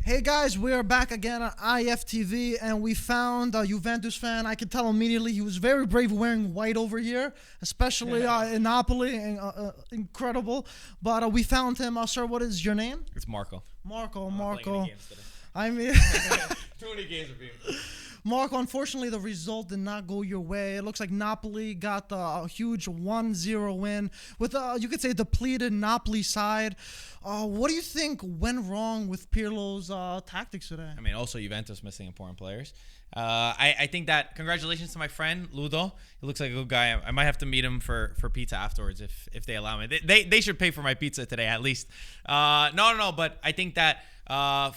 Hey guys, we are back again on IFTV, and we found a Juventus fan. I could tell immediately he was very brave wearing white over here, especially in Napoli. Incredible. But we found him. Sir, what is your name? It's Marco. Marco. I mean, too many games of being. Marco, unfortunately, the result did not go your way. It looks like Napoli got a huge 1-0 win with, you could say, depleted Napoli side. What do you think went wrong with Pirlo's tactics today? I mean, also Juventus missing important players. I think that congratulations to my friend Ludo. He looks like a good guy. I might have to meet him for pizza afterwards if they allow me. They should pay for my pizza today at least. No. But I think that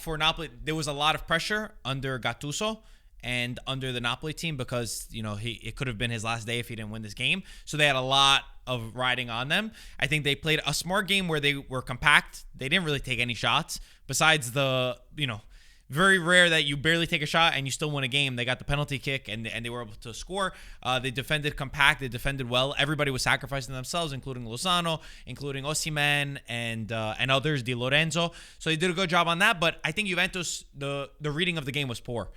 for Napoli there was a lot of pressure under Gattuso and under the Napoli team because, you know, it could have been his last day if he didn't win this game. So they had a lot of riding on them. I think they played a smart game where they were compact. They didn't really take any shots besides the, you know, very rare that you barely take a shot and you still win a game. They got the penalty kick and they were able to score. They defended compact. They defended well. Everybody was sacrificing themselves, including Lozano, including Osimhen and others, Di Lorenzo. So they did a good job on that. But I think Juventus, the reading of the game was poor.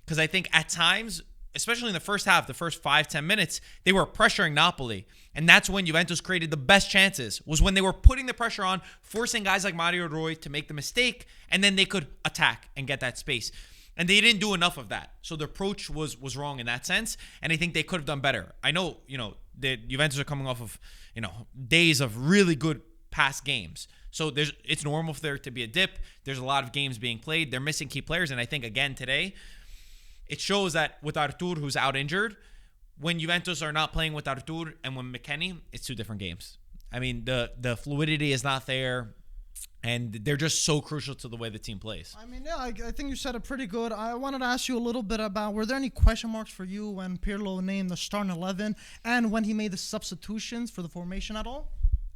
Because I think at times, especially in the first half, the first 5-10 minutes, they were pressuring Napoli. And that's when Juventus created the best chances, was when they were putting the pressure on, forcing guys like Mario Rui to make the mistake, and then they could attack and get that space. And they didn't do enough of that. So the approach was wrong in that sense, and I think they could have done better. I know, you know, the Juventus are coming off of, you know, days of really good past games. So it's normal for there to be a dip. There's a lot of games being played. They're missing key players, and I think, again, today, it shows that with Artur, who's out injured, when Juventus are not playing with Artur and when McKennie, it's two different games. I mean, the fluidity is not there, and they're just so crucial to the way the team plays. I mean, yeah, I think you said it pretty good. I wanted to ask you a little bit about, were there any question marks for you when Pirlo named the starting 11 and when he made the substitutions for the formation at all?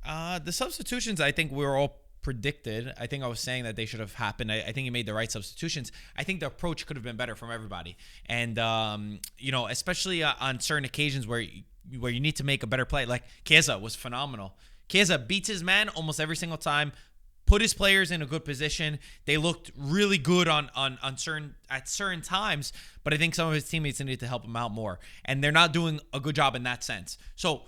The substitutions, I think we were all predicted. I think I was saying that they should have happened. I think he made the right substitutions. I think the approach could have been better from everybody. And, you know, especially on certain occasions where you need to make a better play. Like Chiesa was phenomenal. Chiesa beats his man almost every single time, put his players in a good position. They looked really good at certain times, but I think some of his teammates needed to help him out more. And they're not doing a good job in that sense. So,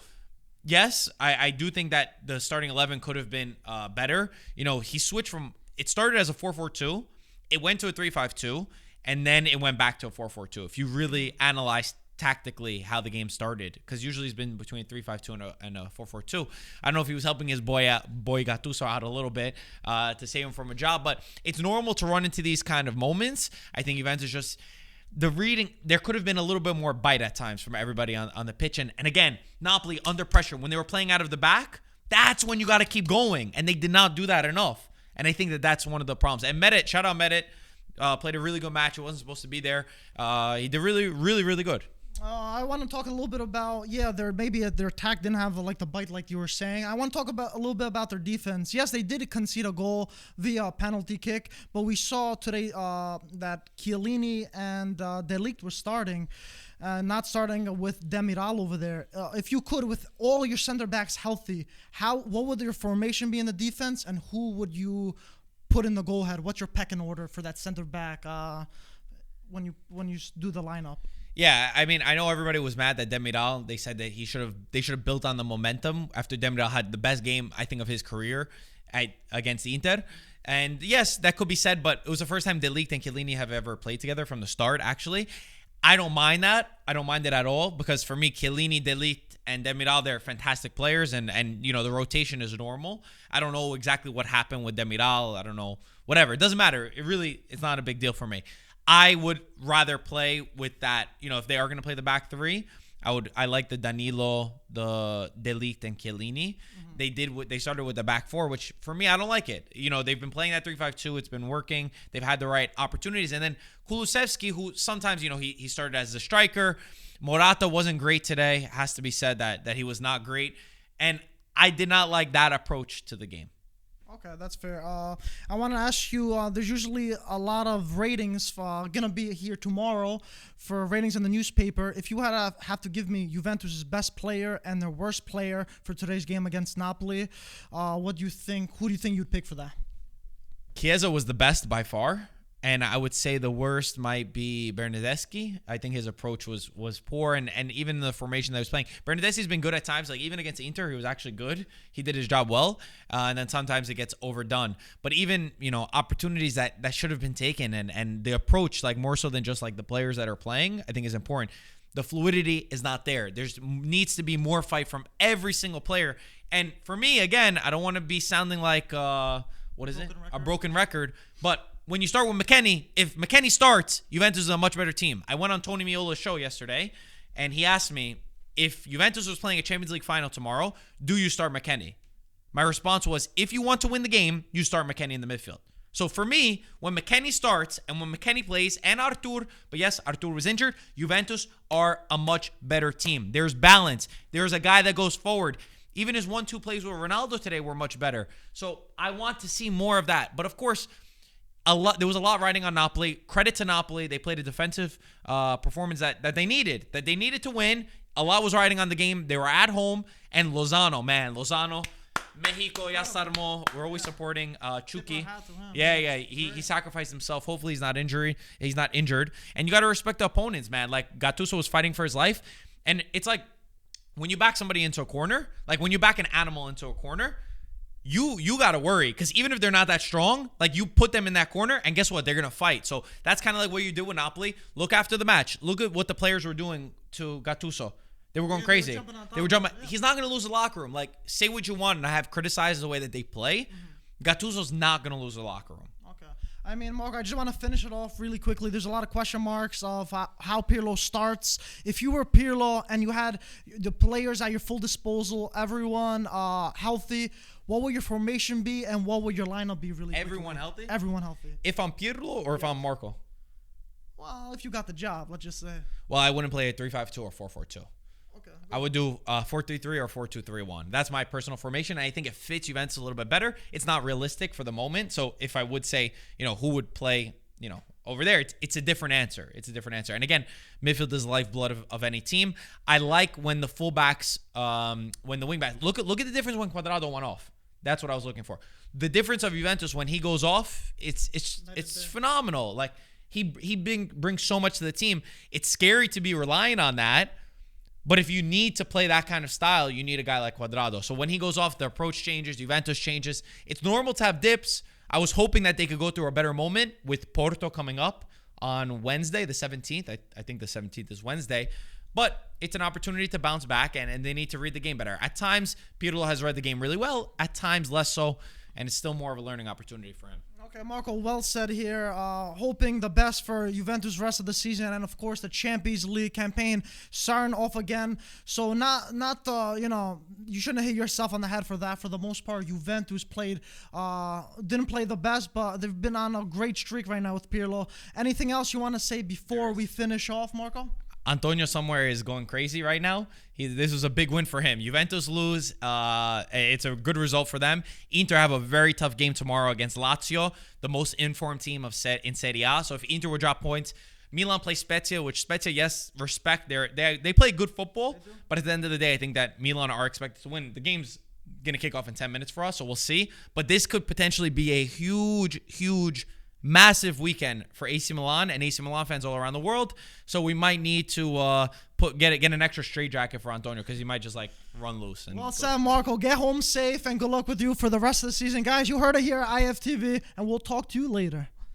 yes, I do think that the starting 11 could have been better. You know, he switched from, it started as a 4-4-2, it went to a 3-5-2, and then it went back to a 4-4-2. If you really analyze tactically how the game started, because usually it's been between 3-5-2 and a 4-4-2. I don't know if he was helping his boy Gattuso out a little bit to save him from a job, but it's normal to run into these kind of moments. I think Juventus just... The reading, there could have been a little bit more bite at times from everybody on the pitch. And again, Napoli under pressure. When they were playing out of the back, that's when you got to keep going. And they did not do that enough. And I think that that's one of the problems. And Medit, shout out Medit, played a really good match. He wasn't supposed to be there. He did really, really, really good. I want to talk a little bit about, their attack didn't have like the bite like you were saying. I want to talk about a little bit about their defense. Yes, they did concede a goal via penalty kick, but we saw today that Chiellini and De Ligt were starting, not starting with Demiral over there. If you could, with all your center backs healthy, what would your formation be in the defense, and who would you put in the goal head? What's your pecking order for that center back when you do the lineup? Yeah, I mean, I know everybody was mad that Demiral, they said that they should have built on the momentum after Demiral had the best game, I think, of his career against Inter. And yes, that could be said, but it was the first time De Ligt and Chiellini have ever played together from the start, actually. I don't mind that. I don't mind it at all, because for me, Chiellini, De Ligt, and Demiral, they're fantastic players, and you know, the rotation is normal. I don't know exactly what happened with Demiral. I don't know. Whatever. It doesn't matter. It's not a big deal for me. I would rather play with that, you know, if they are going to play the back three, I like the Danilo, the De Ligt, and Chiellini. Mm-hmm. They started with the back four, which for me, I don't like it. You know, they've been playing that 3-5-2. It's been working. They've had the right opportunities. And then Kulusevski, who sometimes, you know, he started as a striker. Morata wasn't great today. It has to be said that he was not great. And I did not like that approach to the game. Okay, that's fair. I want to ask you, there's usually a lot of ratings going to be here tomorrow for ratings in the newspaper. If you have to give me Juventus' best player and their worst player for today's game against Napoli, what do you think? Who do you think you'd pick for that? Chiesa was the best by far. And I would say the worst might be Bernardeschi. I think his approach was poor, and even the formation that he was playing. Bernardeschi's been good at times. Like even against Inter, he was actually good. He did his job well, and then sometimes it gets overdone. But even opportunities that should have been taken, and the approach, like more so than just like the players that are playing, I think is important. The fluidity is not there. There needs to be more fight from every single player. And for me, again, I don't want to be sounding like a broken record, but when you start with McKennie, if McKennie starts, Juventus is a much better team. I went on Tony Meola's show yesterday, and he asked me, if Juventus was playing a Champions League final tomorrow, do you start McKennie? My response was, if you want to win the game, you start McKennie in the midfield. So for me, when McKennie starts and when McKennie plays, and Artur, but yes, Artur was injured, Juventus are a much better team. There's balance. There's a guy that goes forward. Even his 1-2 plays with Ronaldo today were much better. So I want to see more of that. But of course, there was a lot riding on Napoli. Credit to Napoli. They played a defensive performance that they needed. That they needed to win. A lot was riding on the game. They were at home. And Lozano, Mexico, ya sarmo. We're always supporting Chucky. Yeah. He sacrificed himself. Hopefully he's not injured. And you got to respect the opponents, man. Like Gattuso was fighting for his life. And it's like when you back somebody into a corner, like when you back an animal into a corner, you got to worry, because even if they're not that strong, like you put them in that corner and guess what? They're going to fight. So that's kind of like what you do with Napoli. Look after the match. Look at what the players were doing to Gattuso. They were going crazy. They were jumping. Yeah. He's not going to lose the locker room. Like, say what you want, and I have criticized the way that they play. Gattuso's not going to lose the locker room. Okay. I mean, Marco, I just want to finish it off really quickly. There's a lot of question marks of how Pirlo starts. If you were Pirlo and you had the players at your full disposal, everyone healthy, what will your formation be, and what will your lineup be really Everyone healthy? Everyone healthy. If I'm Pirlo or if I'm Marco? Well, if you got the job, let's just say. Well, I wouldn't play a 3-5-2 or 4-4-2. Okay. I would do 4-3-3 or 4-2-3-1. That's my personal formation. I think it fits Juventus a little bit better. It's not realistic for the moment. So if I would say, who would play, over there, it's a different answer. And again, midfield is the lifeblood of any team. I like when the fullbacks, when the wingbacks, look at the difference when Cuadrado went off. That's what I was looking for. The difference of Juventus when he goes off, it's phenomenal. Like he brings so much to the team. It's scary to be relying on that. But if you need to play that kind of style, you need a guy like Cuadrado. So when he goes off, the approach changes, Juventus changes. It's normal to have dips. I was hoping that they could go through a better moment with Porto coming up on Wednesday, the 17th. I think the 17th is Wednesday. But it's an opportunity to bounce back, and they need to read the game better. At times, Pirlo has read the game really well. At times, less so. And it's still more of a learning opportunity for him. Okay, Marco, well said here. Hoping the best for Juventus rest of the season, and of course the Champions League campaign starting off again. So not you shouldn't hit yourself on the head for that. For the most part, Juventus didn't play the best, but they've been on a great streak right now with Pirlo. Anything else you want to say before we finish off, Marco? Antonio somewhere is going crazy right now. This was a big win for him. Juventus lose. It's a good result for them. Inter have a very tough game tomorrow against Lazio, the most informed team in Serie A. So if Inter would drop points, Milan plays Spezia, which Spezia, yes, respect. They play good football, but at the end of the day, I think that Milan are expected to win. The game's going to kick off in 10 minutes for us, so we'll see. But this could potentially be a huge massive weekend for AC Milan and AC Milan fans all around the world. So we might need to get an extra straitjacket for Antonio, because he might just run loose. Well said, Marco. Get home safe, and good luck with you for the rest of the season. Guys, you heard it here at IFTV, and we'll talk to you later.